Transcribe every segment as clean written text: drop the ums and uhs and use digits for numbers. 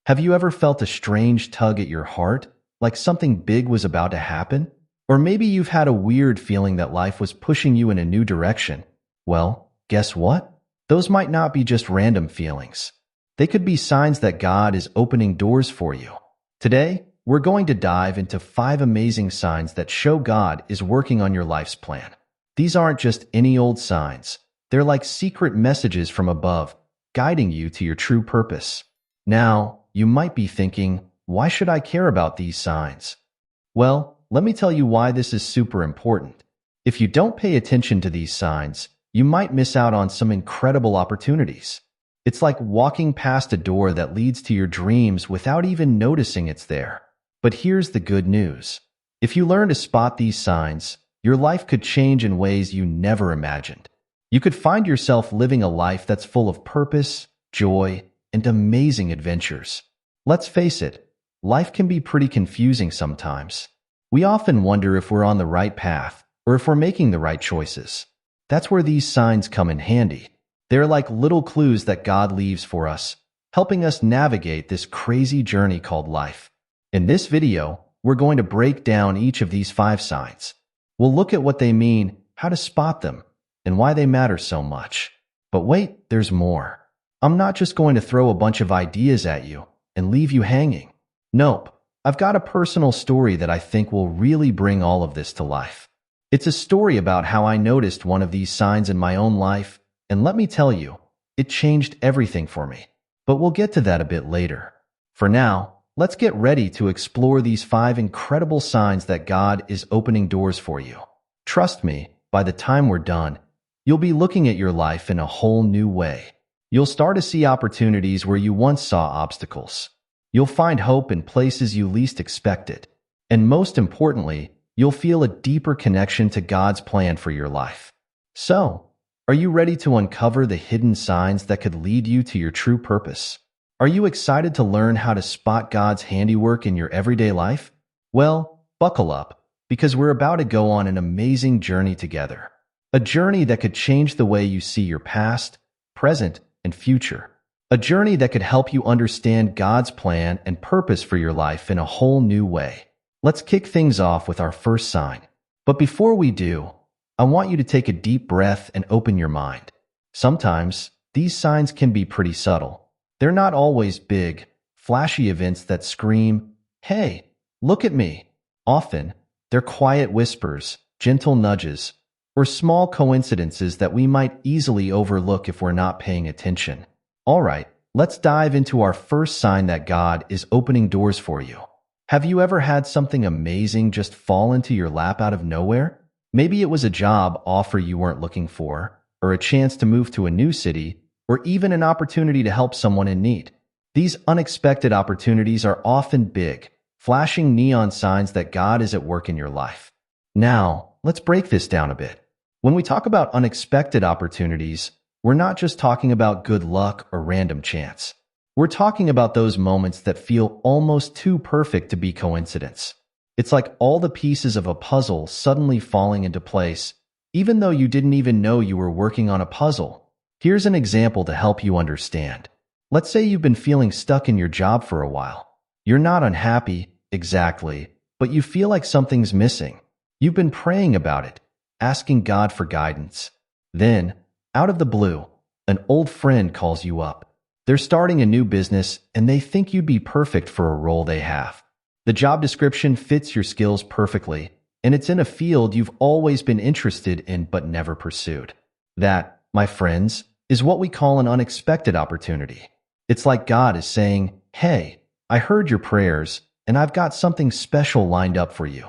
Have you ever felt a strange tug at your heart, like something big was about to happen? Or maybe you've had a weird feeling that life was pushing you in a new direction. Well, guess what? Those might not be just random feelings. They could be signs that God is opening doors for you. Today, we're going to dive into 5 amazing signs that show God is working on your life's plan. These aren't just any old signs. They're like secret messages from above, guiding you to your true purpose. Now, you might be thinking, why should I care about these signs? Well, let me tell you why this is super important. If you don't pay attention to these signs, you might miss out on some incredible opportunities. It's like walking past a door that leads to your dreams without even noticing it's there. But here's the good news. If you learn to spot these signs, your life could change in ways you never imagined. You could find yourself living a life that's full of purpose, joy, and amazing adventures. Let's face it, life can be pretty confusing sometimes. We often wonder if we're on the right path or if we're making the right choices. That's where these signs come in handy. They're like little clues that God leaves for us, helping us navigate this crazy journey called life. In this video, we're going to break down each of these 5 signs. We'll look at what they mean, how to spot them, and why they matter so much. But wait, there's more. I'm not just going to throw a bunch of ideas at you and leave you hanging. Nope, I've got a personal story that I think will really bring all of this to life. It's a story about how I noticed one of these signs in my own life, and let me tell you, it changed everything for me. But we'll get to that a bit later. For now, let's get ready to explore these 5 incredible signs that God is opening doors for you. Trust me, by the time we're done, you'll be looking at your life in a whole new way. You'll start to see opportunities where you once saw obstacles. You'll find hope in places you least expected. And most importantly, you'll feel a deeper connection to God's plan for your life. So, are you ready to uncover the hidden signs that could lead you to your true purpose? Are you excited to learn how to spot God's handiwork in your everyday life? Well, buckle up, because we're about to go on an amazing journey together. A journey that could change the way you see your past, present, and future. A journey that could help you understand God's plan and purpose for your life in a whole new way. Let's kick things off with our first sign. But before we do, I want you to take a deep breath and open your mind. Sometimes, these signs can be pretty subtle. They're not always big, flashy events that scream, "Hey, look at me." Often, they're quiet whispers, gentle nudges, or small coincidences that we might easily overlook if we're not paying attention. All right, let's dive into our first sign that God is opening doors for you. Have you ever had something amazing just fall into your lap out of nowhere? Maybe it was a job offer you weren't looking for, or a chance to move to a new city, or even an opportunity to help someone in need. These unexpected opportunities are often big, flashing neon signs that God is at work in your life. Now, let's break this down a bit. When we talk about unexpected opportunities, we're not just talking about good luck or random chance. We're talking about those moments that feel almost too perfect to be coincidence. It's like all the pieces of a puzzle suddenly falling into place, even though you didn't even know you were working on a puzzle. Here's an example to help you understand. Let's say you've been feeling stuck in your job for a while. You're not unhappy, exactly, but you feel like something's missing. You've been praying about it, asking God for guidance. Then, out of the blue, an old friend calls you up. They're starting a new business, and they think you'd be perfect for a role they have. The job description fits your skills perfectly, and it's in a field you've always been interested in but never pursued. That, my friends, is what we call an unexpected opportunity. It's like God is saying, "Hey, I heard your prayers, and I've got something special lined up for you."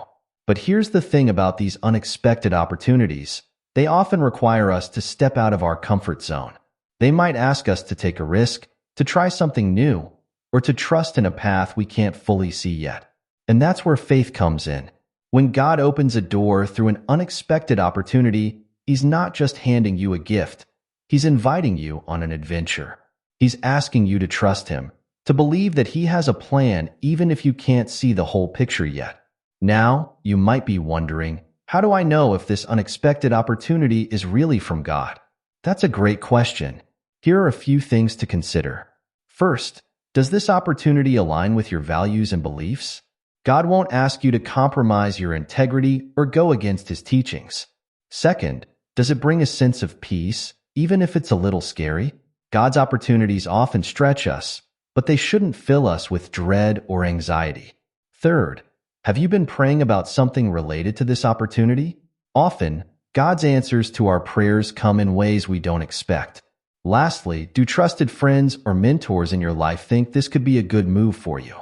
But here's the thing about these unexpected opportunities. They often require us to step out of our comfort zone. They might ask us to take a risk, to try something new, or to trust in a path we can't fully see yet. And that's where faith comes in. When God opens a door through an unexpected opportunity, He's not just handing you a gift. He's inviting you on an adventure. He's asking you to trust Him, to believe that He has a plan even if you can't see the whole picture yet. Now, you might be wondering, how do I know if this unexpected opportunity is really from God? That's a great question. Here are a few things to consider. First, Does this opportunity align with your values and beliefs? God won't ask you to compromise your integrity or go against his teachings. Second, does it bring a sense of peace, even if it's a little scary? God's opportunities often stretch us, but they shouldn't fill us with dread or anxiety. Third, have you been praying about something related to this opportunity? Often, God's answers to our prayers come in ways we don't expect. Lastly, do trusted friends or mentors in your life think this could be a good move for you?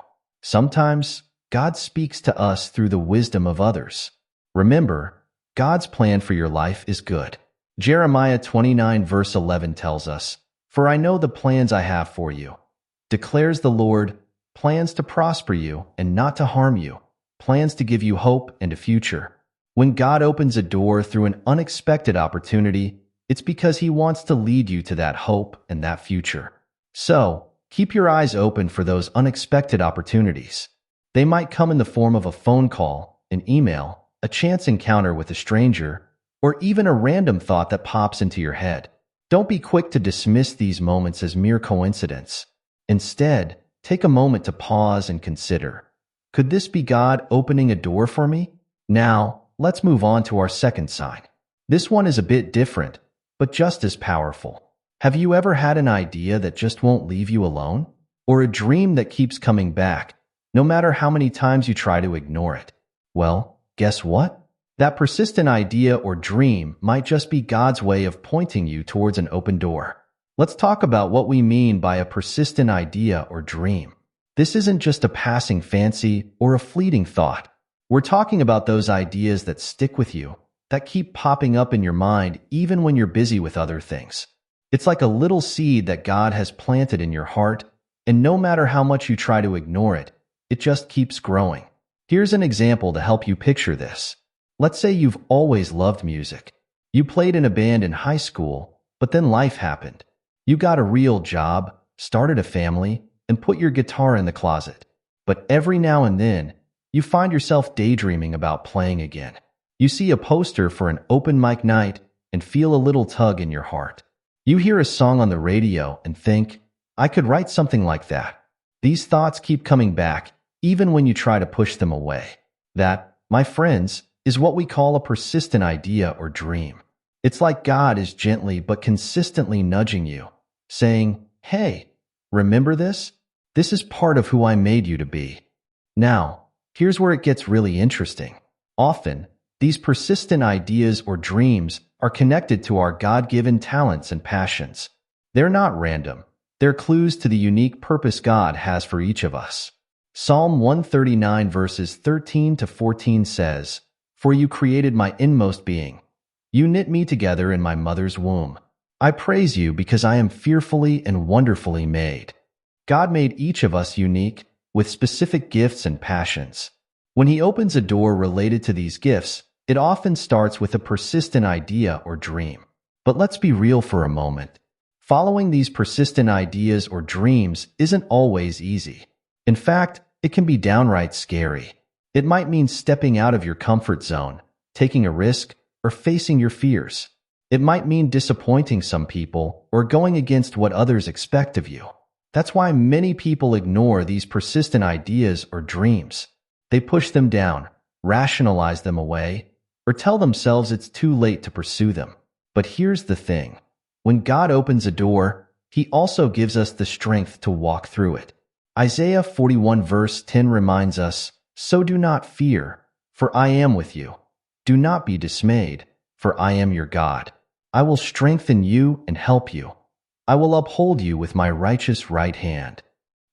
Sometimes, God speaks to us through the wisdom of others. Remember, God's plan for your life is good. Jeremiah 29 verse 11 tells us, "For I know the plans I have for you, declares the Lord, plans to prosper you and not to harm you, plans to give you hope and a future." When God opens a door through an unexpected opportunity, it's because he wants to lead you to that hope and that future. So, keep your eyes open for those unexpected opportunities. They might come in the form of a phone call, an email, a chance encounter with a stranger, or even a random thought that pops into your head. Don't be quick to dismiss these moments as mere coincidence. Instead, take a moment to pause and consider, could this be God opening a door for me? Now, let's move on to our second sign. This one is a bit different, but just as powerful. Have you ever had an idea that just won't leave you alone? Or a dream that keeps coming back, no matter how many times you try to ignore it? Well, guess what? That persistent idea or dream might just be God's way of pointing you towards an open door. Let's talk about what we mean by a persistent idea or dream. This isn't just a passing fancy or a fleeting thought. We're talking about those ideas that stick with you, that keep popping up in your mind even when you're busy with other things. It's like a little seed that God has planted in your heart, and no matter how much you try to ignore it, it just keeps growing. Here's an example to help you picture this. Let's say you've always loved music. You played in a band in high school, but then life happened. You got a real job, started a family, and put your guitar in the closet. But every now and then, you find yourself daydreaming about playing again. You see a poster for an open mic night and feel a little tug in your heart. You hear a song on the radio and think, I could write something like that. These thoughts keep coming back, even when you try to push them away. That, my friends, is what we call a persistent idea or dream. It's like God is gently but consistently nudging you, saying, hey, remember this? This is part of who I made you to be. Now, here's where it gets really interesting. Often, these persistent ideas or dreams are connected to our God-given talents and passions. They're not random. They're clues to the unique purpose God has for each of us. Psalm 139 verses 13 to 14 says, "For you created my inmost being. You knit me together in my mother's womb. I praise you because I am fearfully and wonderfully made." God made each of us unique, with specific gifts and passions. When he opens a door related to these gifts, it often starts with a persistent idea or dream. But let's be real for a moment. Following these persistent ideas or dreams isn't always easy. In fact, it can be downright scary. It might mean stepping out of your comfort zone, taking a risk, or facing your fears. It might mean disappointing some people or going against what others expect of you. That's why many people ignore these persistent ideas or dreams. They push them down, rationalize them away, or tell themselves it's too late to pursue them. But here's the thing. When God opens a door, he also gives us the strength to walk through it. Isaiah 41 verse 10 reminds us, "So do not fear, for I am with you. Do not be dismayed, for I am your God. I will strengthen you and help you. I will uphold you with my righteous right hand."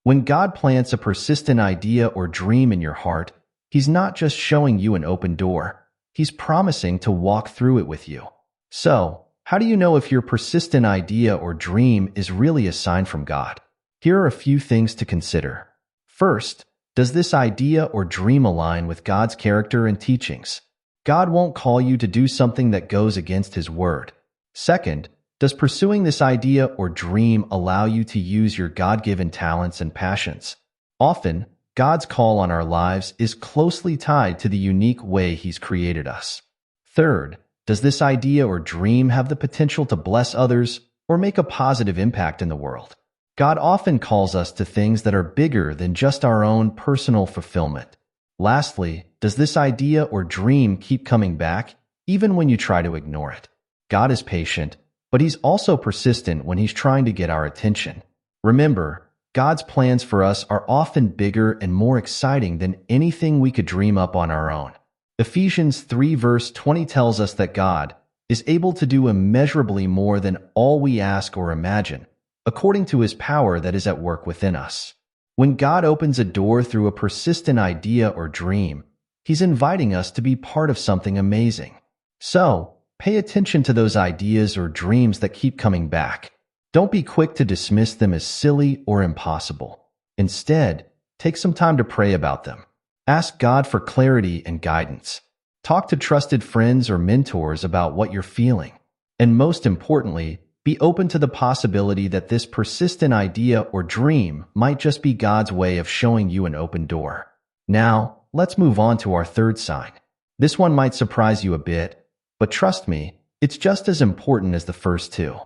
When God plants a persistent idea or dream in your heart, he's not just showing you an open door. He's promising to walk through it with you. So, how do you know if your persistent idea or dream is really a sign from God? Here are a few things to consider. First, does this idea or dream align with God's character and teachings? God won't call you to do something that goes against his word. Second, does pursuing this idea or dream allow you to use your God-given talents and passions? Often, God's call on our lives is closely tied to the unique way he's created us. Third, does this idea or dream have the potential to bless others or make a positive impact in the world? God often calls us to things that are bigger than just our own personal fulfillment. Lastly, does this idea or dream keep coming back, even when you try to ignore it? God is patient, but He's also persistent when He's trying to get our attention. Remember, God's plans for us are often bigger and more exciting than anything we could dream up on our own. Ephesians 3 verse 20 tells us that God is able to do immeasurably more than all we ask or imagine, according to His power that is at work within us. When God opens a door through a persistent idea or dream, He's inviting us to be part of something amazing. So, pay attention to those ideas or dreams that keep coming back. Don't be quick to dismiss them as silly or impossible. Instead, take some time to pray about them. Ask God for clarity and guidance. Talk to trusted friends or mentors about what you're feeling. And most importantly, be open to the possibility that this persistent idea or dream might just be God's way of showing you an open door. Now, let's move on to our third sign. This one might surprise you a bit, but trust me, it's just as important as the first two.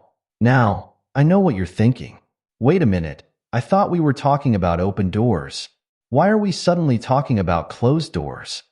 Now, I know what you're thinking. Wait a minute, I thought we were talking about open doors. Why are we suddenly talking about closed doors?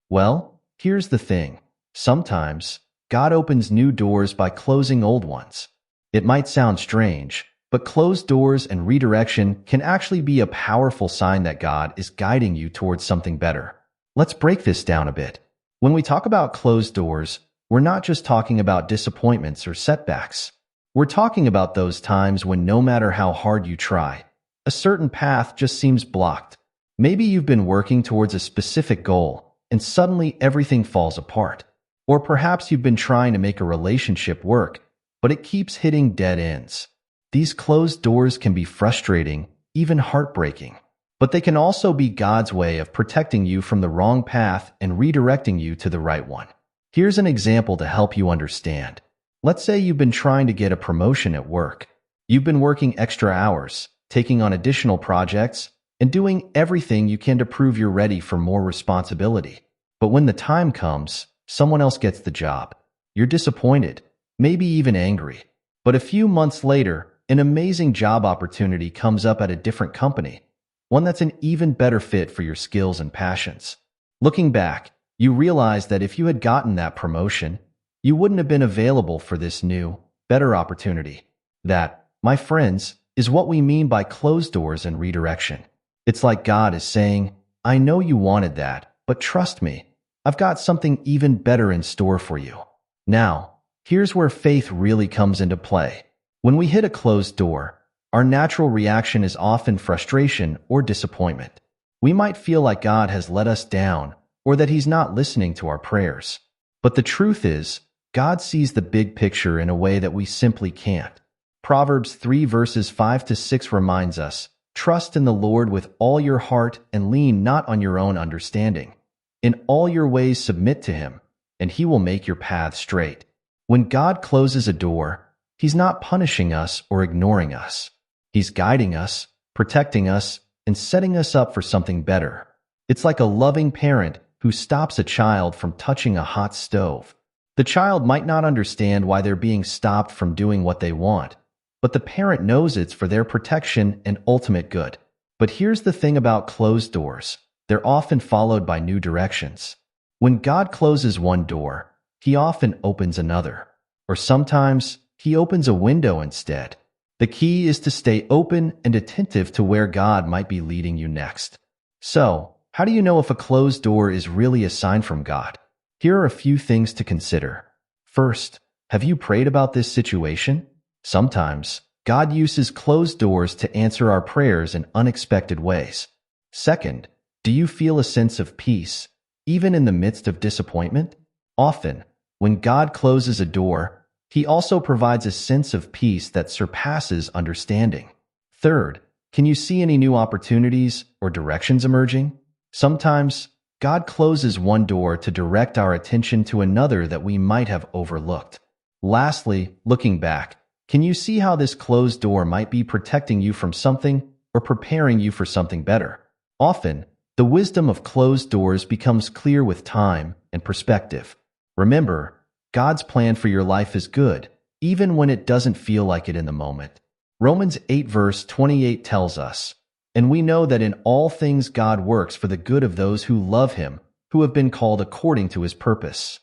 Well, here's the thing. Sometimes, God opens new doors by closing old ones. It might sound strange, but closed doors and redirection can actually be a powerful sign that God is guiding you towards something better. Let's break this down a bit. When we talk about closed doors, we're not just talking about disappointments or setbacks. We're talking about those times when no matter how hard you try, a certain path just seems blocked. Maybe you've been working towards a specific goal, and suddenly everything falls apart. Or perhaps you've been trying to make a relationship work, but it keeps hitting dead ends. These closed doors can be frustrating, even heartbreaking, but they can also be God's way of protecting you from the wrong path and redirecting you to the right one. Here's an example to help you understand. Let's say you've been trying to get a promotion at work. You've been working extra hours, taking on additional projects, and doing everything you can to prove you're ready for more responsibility. But when the time comes, someone else gets the job. You're disappointed, maybe even angry. But a few months later, an amazing job opportunity comes up at a different company, one that's an even better fit for your skills and passions. Looking back, you realize that if you had gotten that promotion, you wouldn't have been available for this new, better opportunity. That, my friends, is what we mean by closed doors and redirection. It's like God is saying, I know you wanted that, but trust me, I've got something even better in store for you. Now, here's where faith really comes into play. When we hit a closed door, our natural reaction is often frustration or disappointment. We might feel like God has let us down or that He's not listening to our prayers. But the truth is, God sees the big picture in a way that we simply can't. Proverbs 3 verses 5 to 6 reminds us, trust in the Lord with all your heart and lean not on your own understanding. In all your ways submit to Him, and He will make your path straight. When God closes a door, He's not punishing us or ignoring us. He's guiding us, protecting us, and setting us up for something better. It's like a loving parent who stops a child from touching a hot stove. The child might not understand why they're being stopped from doing what they want, but the parent knows it's for their protection and ultimate good. But here's the thing about closed doors. They're often followed by new directions. When God closes one door, He often opens another. Or sometimes, He opens a window instead. The key is to stay open and attentive to where God might be leading you next. So, how do you know if a closed door is really a sign from God? Here are a few things to consider. First, have you prayed about this situation? Sometimes, God uses closed doors to answer our prayers in unexpected ways. Second, do you feel a sense of peace, even in the midst of disappointment? Often, when God closes a door, He also provides a sense of peace that surpasses understanding. Third, can you see any new opportunities or directions emerging? Sometimes, God closes one door to direct our attention to another that we might have overlooked. Lastly, looking back, can you see how this closed door might be protecting you from something or preparing you for something better? Often, the wisdom of closed doors becomes clear with time and perspective. Remember, God's plan for your life is good, even when it doesn't feel like it in the moment. Romans 8 verse 28 tells us, "And we know that in all things God works for the good of those who love him, who have been called according to his purpose."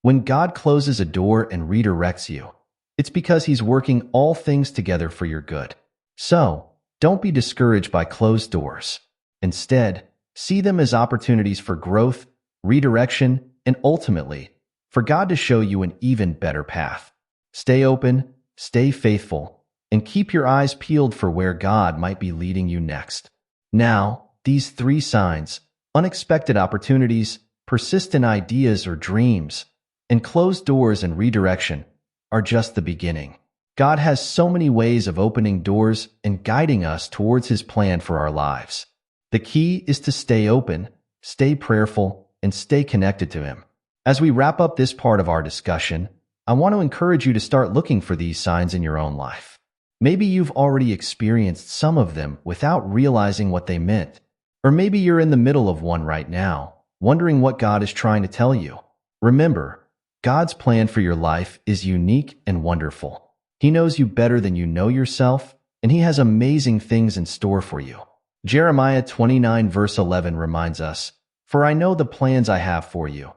When God closes a door and redirects you, it's because he's working all things together for your good. So, don't be discouraged by closed doors. Instead, see them as opportunities for growth, redirection, and ultimately, for God to show you an even better path. Stay open, stay faithful, and keep your eyes peeled for where God might be leading you next. Now, these 3 signs, unexpected opportunities, persistent ideas or dreams, and closed doors and redirection, are just the beginning. God has so many ways of opening doors and guiding us towards his plan for our lives. The key is to stay open, stay prayerful, and stay connected to him. As we wrap up this part of our discussion, I want to encourage you to start looking for these signs in your own life. Maybe you've already experienced some of them without realizing what they meant. Or maybe you're in the middle of one right now, wondering what God is trying to tell you. Remember, God's plan for your life is unique and wonderful. He knows you better than you know yourself, and he has amazing things in store for you. Jeremiah 29 verse 11 reminds us, "For I know the plans I have for you,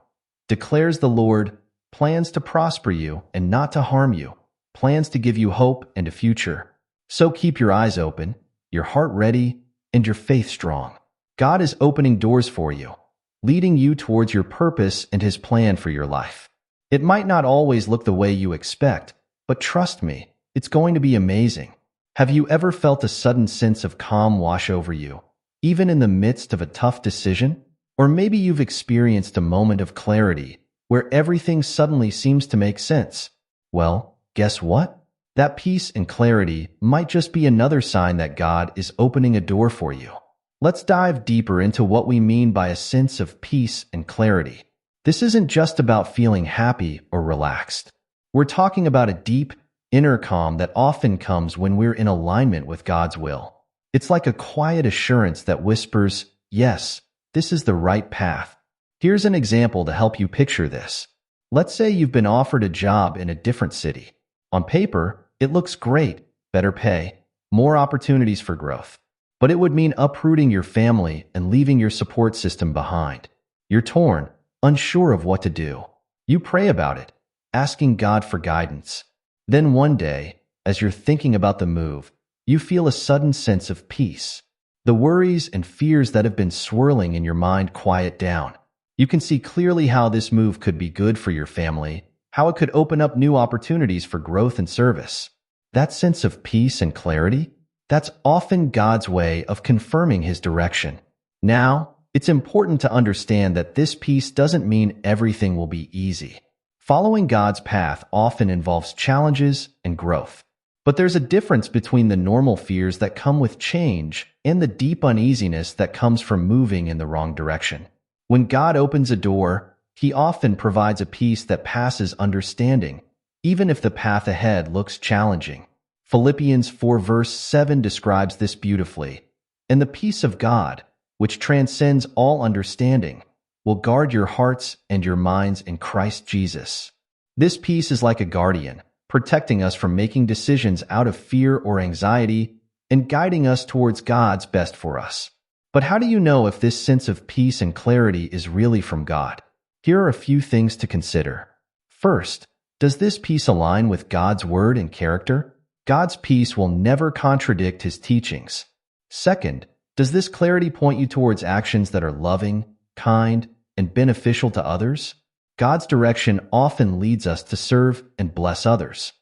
declares the Lord, plans to prosper you and not to harm you, plans to give you hope and a future." So keep your eyes open, your heart ready, and your faith strong. God is opening doors for you, leading you towards your purpose and his plan for your life. It might not always look the way you expect, but trust me, it's going to be amazing. Have you ever felt a sudden sense of calm wash over you, even in the midst of a tough decision? Or maybe you've experienced a moment of clarity where everything suddenly seems to make sense. Well, guess what? That peace and clarity might just be another sign that God is opening a door for you. Let's dive deeper into what we mean by a sense of peace and clarity. This isn't just about feeling happy or relaxed. We're talking about a deep, inner calm that often comes when we're in alignment with God's will. It's like a quiet assurance that whispers, "Yes, this is the right path." Here's an example to help you picture this. Let's say you've been offered a job in a different city. On paper, it looks great, better pay, more opportunities for growth. But it would mean uprooting your family and leaving your support system behind. You're torn, unsure of what to do. You pray about it, asking God for guidance. Then one day, as you're thinking about the move, you feel a sudden sense of peace. The worries and fears that have been swirling in your mind quiet down. You can see clearly how this move could be good for your family, how it could open up new opportunities for growth and service. That sense of peace and clarity, that's often God's way of confirming his direction. Now, it's important to understand that this peace doesn't mean everything will be easy. Following God's path often involves challenges and growth. But there's a difference between the normal fears that come with change and the deep uneasiness that comes from moving in the wrong direction. When God opens a door, he often provides a peace that passes understanding, even if the path ahead looks challenging. Philippians 4 verse 7 describes this beautifully. "And the peace of God, which transcends all understanding, will guard your hearts and your minds in Christ Jesus." This peace is like a guardian, protecting us from making decisions out of fear or anxiety and guiding us towards God's best for us. But how do you know if this sense of peace and clarity is really from God? Here are a few things to consider. First, does this peace align with God's word and character? God's peace will never contradict his teachings. Second, does this clarity point you towards actions that are loving, kind, and beneficial to others? God's direction often leads us to serve and bless others.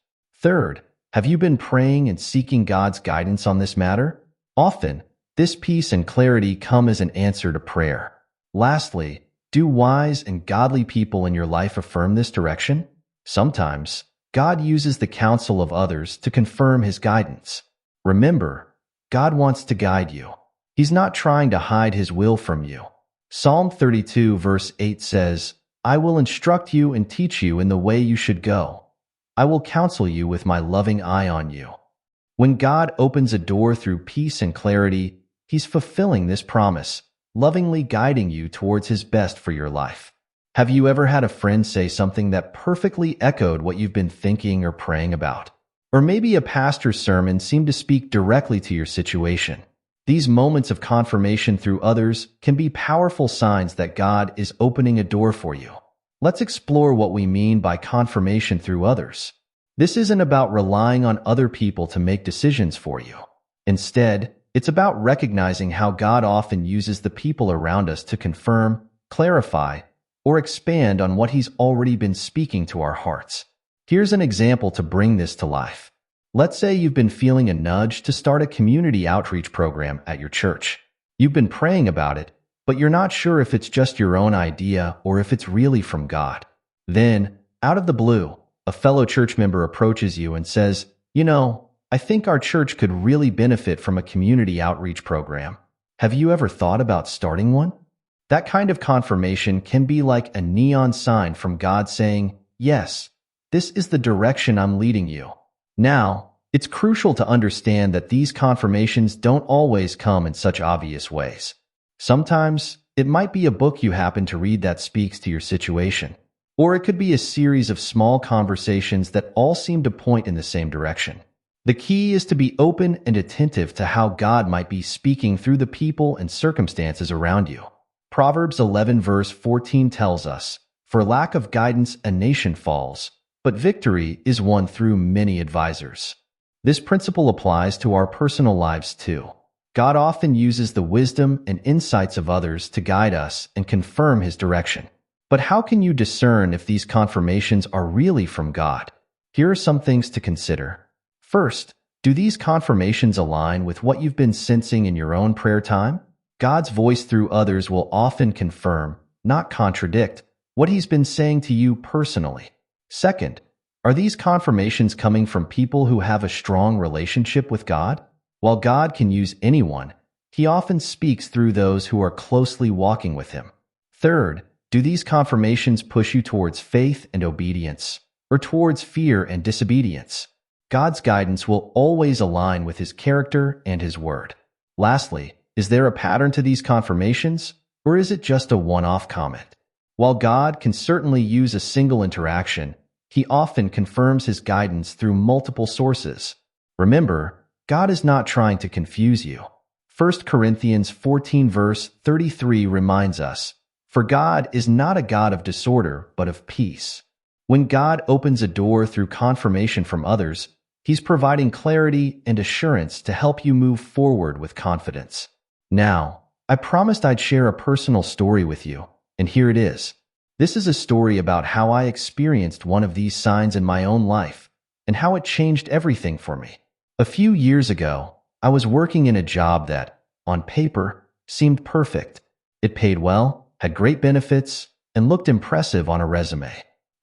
Third, have you been praying and seeking God's guidance on this matter? Often, this peace and clarity come as an answer to prayer. Lastly, do wise and godly people in your life affirm this direction? Sometimes, God uses the counsel of others to confirm his guidance. Remember, God wants to guide you. He's not trying to hide his will from you. Psalm 32 verse 8 says, "I will instruct you and teach you in the way you should go. I will counsel you with my loving eye on you." When God opens a door through peace and clarity, he's fulfilling this promise, lovingly guiding you towards his best for your life. Have you ever had a friend say something that perfectly echoed what you've been thinking or praying about? Or maybe a pastor's sermon seemed to speak directly to your situation. These moments of confirmation through others can be powerful signs that God is opening a door for you. Let's explore what we mean by confirmation through others. This isn't about relying on other people to make decisions for you. Instead, it's about recognizing how God often uses the people around us to confirm, clarify, or expand on what He's already been speaking to our hearts. Here's an example to bring this to life. Let's say you've been feeling a nudge to start a community outreach program at your church. You've been praying about it, but you're not sure if it's just your own idea or if it's really from God. Then, out of the blue, a fellow church member approaches you and says, I think our church could really benefit from a community outreach program. Have you ever thought about starting one? That kind of confirmation can be like a neon sign from God saying, yes, this is the direction I'm leading you. Now, it's crucial to understand that these confirmations don't always come in such obvious ways. Sometimes, it might be a book you happen to read that speaks to your situation, or it could be a series of small conversations that all seem to point in the same direction. The key is to be open and attentive to how God might be speaking through the people and circumstances around you. Proverbs 11 verse 14 tells us, "For lack of guidance a nation falls, but victory is won through many advisors." This principle applies to our personal lives too. God often uses the wisdom and insights of others to guide us and confirm His direction. But how can you discern if these confirmations are really from God? Here are some things to consider. First, do these confirmations align with what you've been sensing in your own prayer time? God's voice through others will often confirm, not contradict, what He's been saying to you personally. Second, are these confirmations coming from people who have a strong relationship with God? While God can use anyone, He often speaks through those who are closely walking with Him. Third, do these confirmations push you towards faith and obedience, or towards fear and disobedience? God's guidance will always align with His character and His word. Lastly, is there a pattern to these confirmations, or is it just a one-off comment? While God can certainly use a single interaction, He often confirms His guidance through multiple sources. Remember, God is not trying to confuse you. 1 Corinthians 14 verse 33 reminds us, "For God is not a God of disorder, but of peace." When God opens a door through confirmation from others, He's providing clarity and assurance to help you move forward with confidence. Now, I promised I'd share a personal story with you, and here it is. This is a story about how I experienced one of these signs in my own life, and how it changed everything for me. A few years ago, I was working in a job that, on paper, seemed perfect. It paid well, had great benefits, and looked impressive on a resume.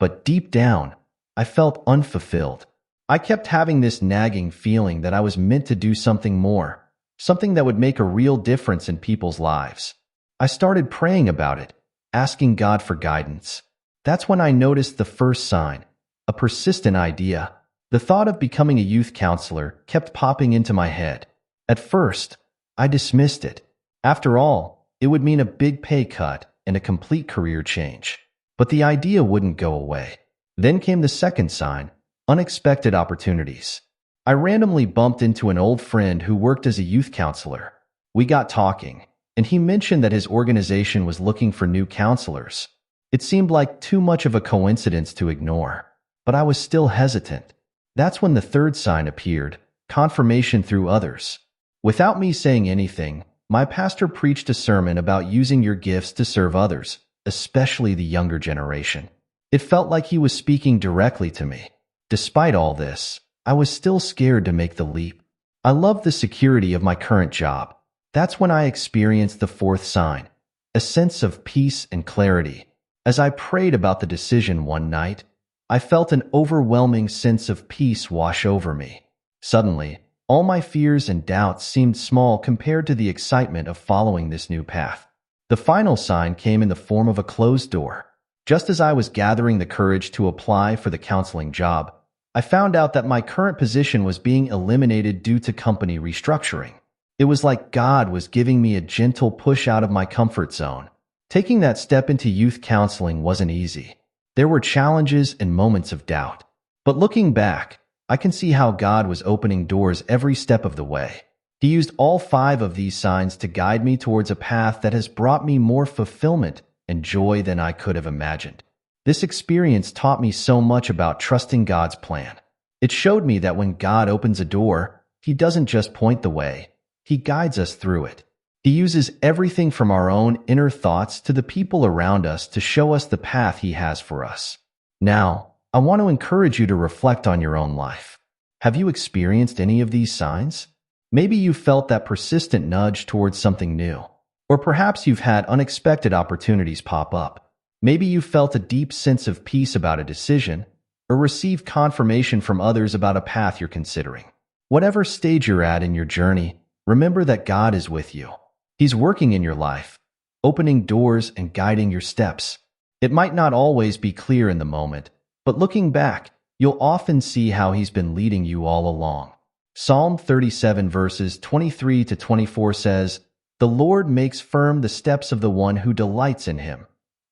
But deep down, I felt unfulfilled. I kept having this nagging feeling that I was meant to do something more, something that would make a real difference in people's lives. I started praying about it, asking God for guidance. That's when I noticed the first sign, a persistent idea. The thought of becoming a youth counselor kept popping into my head. At first, I dismissed it. After all, it would mean a big pay cut and a complete career change. But the idea wouldn't go away. Then came the second sign, unexpected opportunities. I randomly bumped into an old friend who worked as a youth counselor. We got talking, and he mentioned that his organization was looking for new counselors. It seemed like too much of a coincidence to ignore, but I was still hesitant. That's when the third sign appeared, confirmation through others. Without me saying anything, my pastor preached a sermon about using your gifts to serve others, especially the younger generation. It felt like he was speaking directly to me. Despite all this, I was still scared to make the leap. I loved the security of my current job. That's when I experienced the fourth sign, a sense of peace and clarity. As I prayed about the decision one night, I felt an overwhelming sense of peace wash over me. Suddenly, all my fears and doubts seemed small compared to the excitement of following this new path. The final sign came in the form of a closed door. Just as I was gathering the courage to apply for the counseling job, I found out that my current position was being eliminated due to company restructuring. It was like God was giving me a gentle push out of my comfort zone. Taking that step into youth counseling wasn't easy. There were challenges and moments of doubt. But looking back, I can see how God was opening doors every step of the way. He used all 5 of these signs to guide me towards a path that has brought me more fulfillment and joy than I could have imagined. This experience taught me so much about trusting God's plan. It showed me that when God opens a door, He doesn't just point the way, He guides us through it. He uses everything from our own inner thoughts to the people around us to show us the path He has for us. Now, I want to encourage you to reflect on your own life. Have you experienced any of these signs? Maybe you felt that persistent nudge towards something new. Or perhaps you've had unexpected opportunities pop up. Maybe you felt a deep sense of peace about a decision, or received confirmation from others about a path you're considering. Whatever stage you're at in your journey, remember that God is with you. He's working in your life, opening doors and guiding your steps. It might not always be clear in the moment, but looking back, you'll often see how He's been leading you all along. Psalm 37 verses 23 to 24 says, "The Lord makes firm the steps of the one who delights in Him.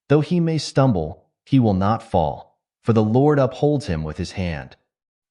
Though he may stumble, he will not fall, for the Lord upholds him with His hand."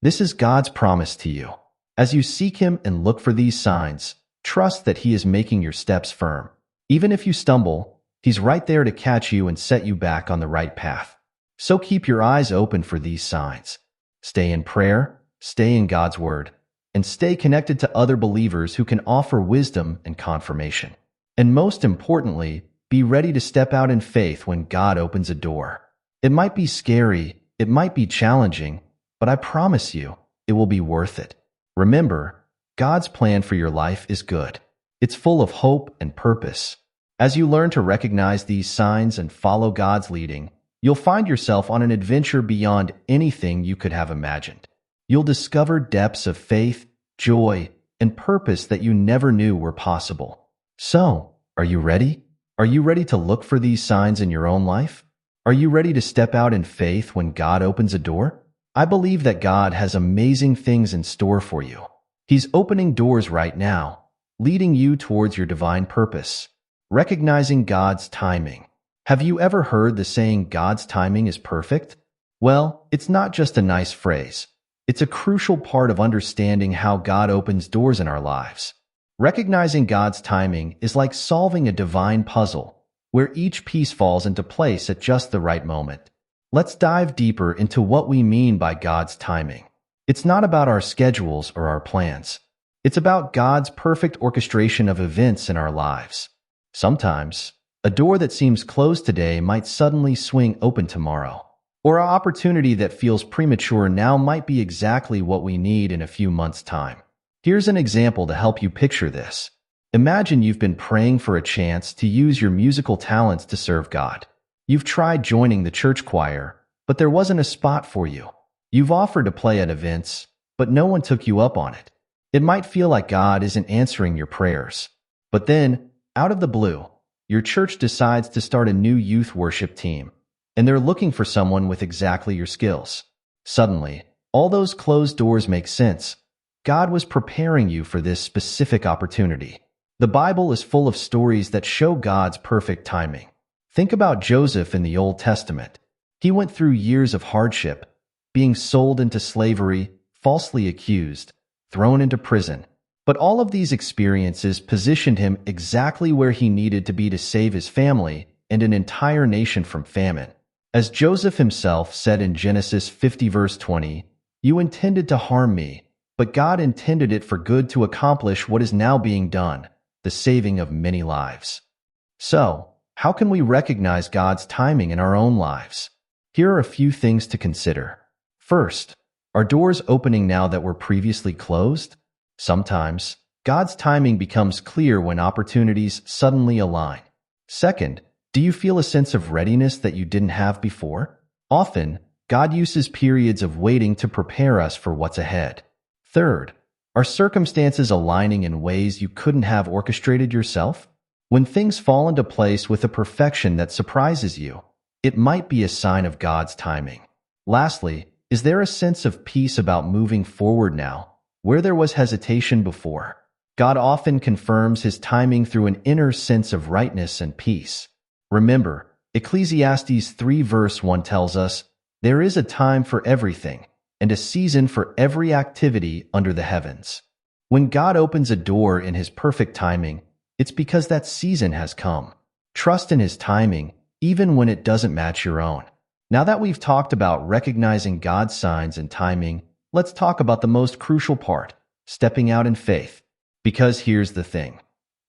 This is God's promise to you. As you seek Him and look for these signs, trust that He is making your steps firm. Even if you stumble, He's right there to catch you and set you back on the right path. So keep your eyes open for these signs. Stay in prayer, stay in God's Word, and stay connected to other believers who can offer wisdom and confirmation. And most importantly, be ready to step out in faith when God opens a door. It might be scary, it might be challenging, but I promise you, it will be worth it. Remember, God's plan for your life is good. It's full of hope and purpose. As you learn to recognize these signs and follow God's leading, you'll find yourself on an adventure beyond anything you could have imagined. You'll discover depths of faith, joy, and purpose that you never knew were possible. So, are you ready? Are you ready to look for these signs in your own life? Are you ready to step out in faith when God opens a door? I believe that God has amazing things in store for you. He's opening doors right now, leading you towards your divine purpose. Recognizing God's timing. Have you ever heard the saying, God's timing is perfect? Well, it's not just a nice phrase. It's a crucial part of understanding how God opens doors in our lives. Recognizing God's timing is like solving a divine puzzle, where each piece falls into place at just the right moment. Let's dive deeper into what we mean by God's timing. It's not about our schedules or our plans. It's about God's perfect orchestration of events in our lives. Sometimes, a door that seems closed today might suddenly swing open tomorrow. Or an opportunity that feels premature now might be exactly what we need in a few months' time. Here's an example to help you picture this. Imagine you've been praying for a chance to use your musical talents to serve God. You've tried joining the church choir, but there wasn't a spot for you. You've offered to play at events, but no one took you up on it. It might feel like God isn't answering your prayers. But then, out of the blue, your church decides to start a new youth worship team, and they're looking for someone with exactly your skills. Suddenly, all those closed doors make sense. God was preparing you for this specific opportunity. The Bible is full of stories that show God's perfect timing. Think about Joseph in the Old Testament. He went through years of hardship, being sold into slavery, falsely accused, thrown into prison. But all of these experiences positioned him exactly where he needed to be to save his family and an entire nation from famine. As Joseph himself said in Genesis 50 verse 20, "You intended to harm me, but God intended it for good to accomplish what is now being done, the saving of many lives." So, how can we recognize God's timing in our own lives? Here are a few things to consider. First, are doors opening now that were previously closed? Sometimes, God's timing becomes clear when opportunities suddenly align. Second, do you feel a sense of readiness that you didn't have before? Often, God uses periods of waiting to prepare us for what's ahead. Third, are circumstances aligning in ways you couldn't have orchestrated yourself? When things fall into place with a perfection that surprises you, it might be a sign of God's timing. Lastly, is there a sense of peace about moving forward now, where there was hesitation before? God often confirms His timing through an inner sense of rightness and peace. Remember, Ecclesiastes 3 verse 1 tells us, "There is a time for everything, and a season for every activity under the heavens. When God opens a door in His perfect timing, it's because that season has come. Trust in His timing, even when it doesn't match your own. Now that we've talked about recognizing God's signs and timing, let's talk about the most crucial part, stepping out in faith. Because here's the thing.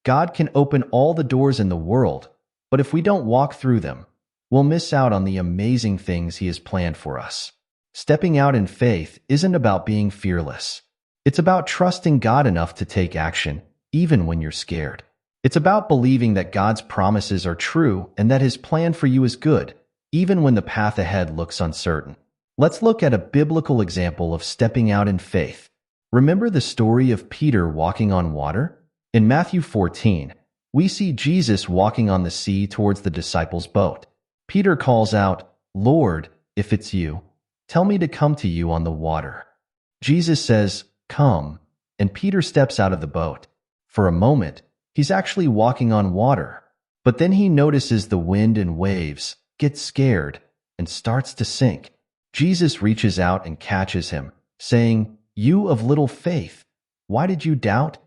God can open all the doors in the world, but if we don't walk through them, we'll miss out on the amazing things He has planned for us. Stepping out in faith isn't about being fearless. It's about trusting God enough to take action, even when you're scared. It's about believing that God's promises are true and that His plan for you is good, even when the path ahead looks uncertain. Let's look at a biblical example of stepping out in faith. Remember the story of Peter walking on water? In Matthew 14, we see Jesus walking on the sea towards the disciples' boat. Peter calls out, "Lord, if it's you, tell me to come to you on the water." Jesus says, "Come," and Peter steps out of the boat. For a moment, he's actually walking on water, but then he notices the wind and waves, gets scared, and starts to sink. Jesus reaches out and catches him, saying, "You of little faith, why did you doubt?"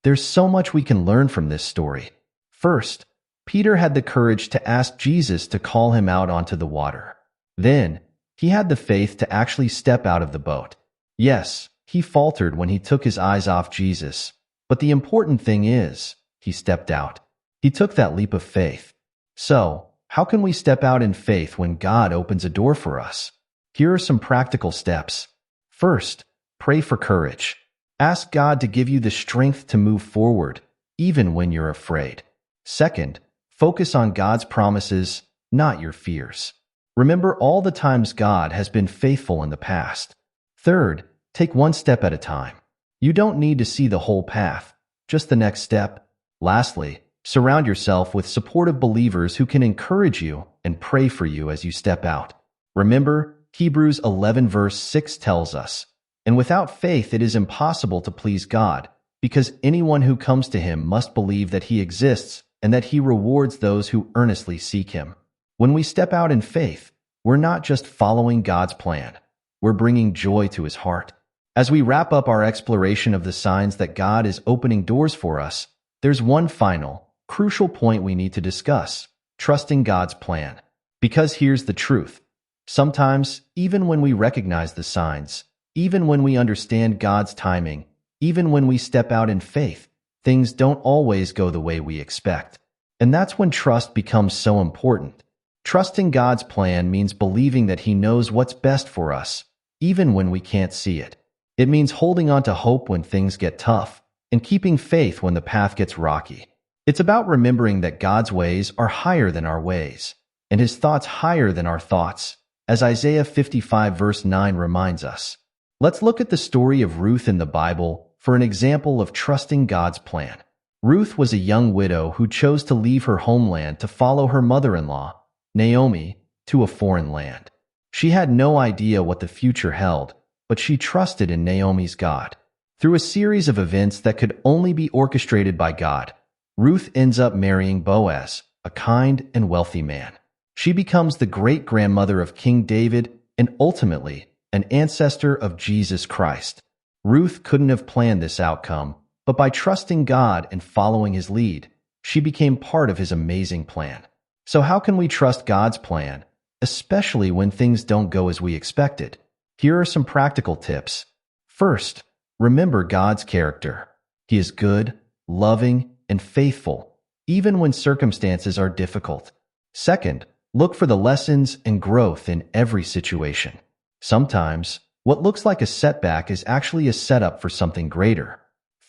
There's so much we can learn from this story. First, Peter had the courage to ask Jesus to call him out onto the water. Then, he had the faith to actually step out of the boat. Yes, he faltered when he took his eyes off Jesus, but the important thing is, he stepped out. He took that leap of faith. So, how can we step out in faith when God opens a door for us? Here are some practical steps. First, pray for courage. Ask God to give you the strength to move forward, even when you're afraid. Second, focus on God's promises, not your fears. Remember all the times God has been faithful in the past. Third, take one step at a time. You don't need to see the whole path, just the next step. Lastly, surround yourself with supportive believers who can encourage you and pray for you as you step out. Remember, Hebrews 11 verse 6 tells us, "And without faith it is impossible to please God, because anyone who comes to Him must believe that He exists and that He rewards those who earnestly seek Him." When we step out in faith, we're not just following God's plan. We're bringing joy to His heart. As we wrap up our exploration of the signs that God is opening doors for us, there's one final, crucial point we need to discuss: trusting God's plan. Because here's the truth. Sometimes, even when we recognize the signs, even when we understand God's timing, even when we step out in faith, things don't always go the way we expect. And that's when trust becomes so important. Trusting God's plan means believing that He knows what's best for us, even when we can't see it. It means holding on to hope when things get tough, and keeping faith when the path gets rocky. It's about remembering that God's ways are higher than our ways, and His thoughts higher than our thoughts, as Isaiah 55 verse 9 reminds us. Let's look at the story of Ruth in the Bible for an example of trusting God's plan. Ruth was a young widow who chose to leave her homeland to follow her mother-in-law, Naomi, to a foreign land. She had no idea what the future held, but she trusted in Naomi's God. Through a series of events that could only be orchestrated by God, Ruth ends up marrying Boaz, a kind and wealthy man. She becomes the great-grandmother of King David and ultimately an ancestor of Jesus Christ. Ruth couldn't have planned this outcome, but by trusting God and following His lead, she became part of His amazing plan. So how can we trust God's plan, especially when things don't go as we expected? Here are some practical tips. First, remember God's character. He is good, loving, and faithful, even when circumstances are difficult. Second, look for the lessons and growth in every situation. Sometimes, what looks like a setback is actually a setup for something greater.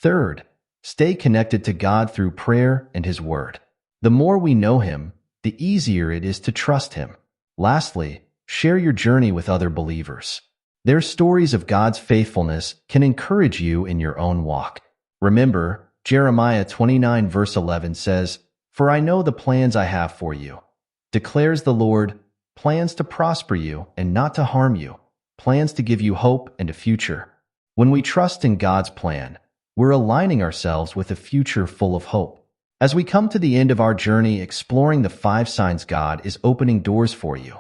Third, stay connected to God through prayer and His Word. The more we know Him, the easier it is to trust Him. Lastly, share your journey with other believers. Their stories of God's faithfulness can encourage you in your own walk. Remember, Jeremiah 29 verse 11 says, "For I know the plans I have for you, declares the Lord, plans to prosper you and not to harm you, plans to give you hope and a future." When we trust in God's plan, we're aligning ourselves with a future full of hope. As we come to the end of our journey exploring the 5 signs God is opening doors for you,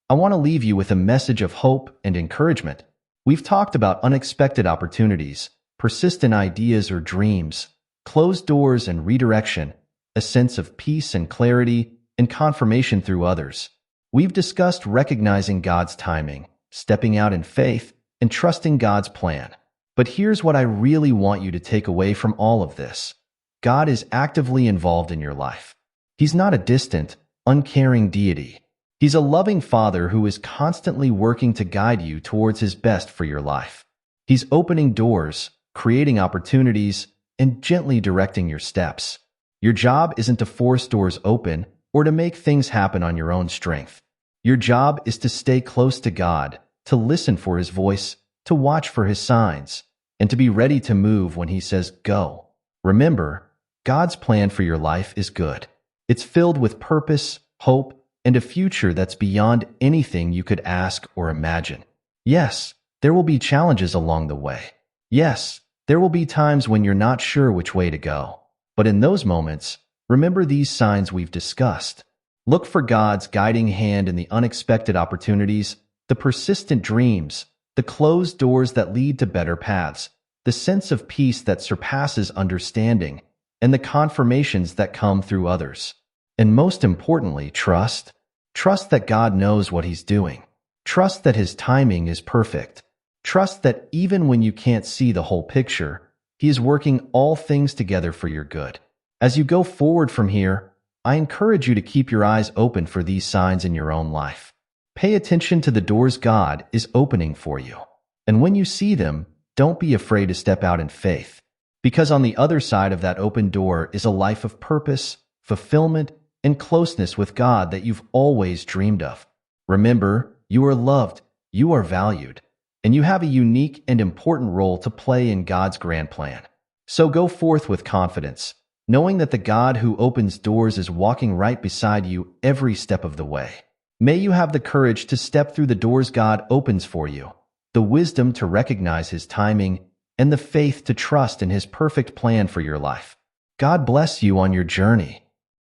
I want to leave you with a message of hope and encouragement. We've talked about unexpected opportunities, persistent ideas or dreams, closed doors and redirection, a sense of peace and clarity, and confirmation through others. We've discussed recognizing God's timing, stepping out in faith, and trusting God's plan. But here's what I really want you to take away from all of this. God is actively involved in your life. He's not a distant, uncaring deity. He's a loving Father who is constantly working to guide you towards His best for your life. He's opening doors, creating opportunities, and gently directing your steps. Your job isn't to force doors open or to make things happen on your own strength. Your job is to stay close to God, to listen for His voice, to watch for His signs, and to be ready to move when He says go. Remember, God's plan for your life is good. It's filled with purpose, hope, and a future that's beyond anything you could ask or imagine. Yes, there will be challenges along the way. Yes, there will be times when you're not sure which way to go. But in those moments, remember these signs we've discussed. Look for God's guiding hand in the unexpected opportunities, the persistent dreams, the closed doors that lead to better paths, the sense of peace that surpasses understanding, and the confirmations that come through others. And most importantly, trust. Trust that God knows what He's doing. Trust that His timing is perfect. Trust that even when you can't see the whole picture, He is working all things together for your good. As you go forward from here, I encourage you to keep your eyes open for these signs in your own life. Pay attention to the doors God is opening for you. And when you see them, don't be afraid to step out in faith. Because on the other side of that open door is a life of purpose, fulfillment, and closeness with God that you've always dreamed of. Remember, you are loved, you are valued, and you have a unique and important role to play in God's grand plan. So go forth with confidence, knowing that the God who opens doors is walking right beside you every step of the way. May you have the courage to step through the doors God opens for you, the wisdom to recognize His timing, and the faith to trust in His perfect plan for your life. God bless you on your journey.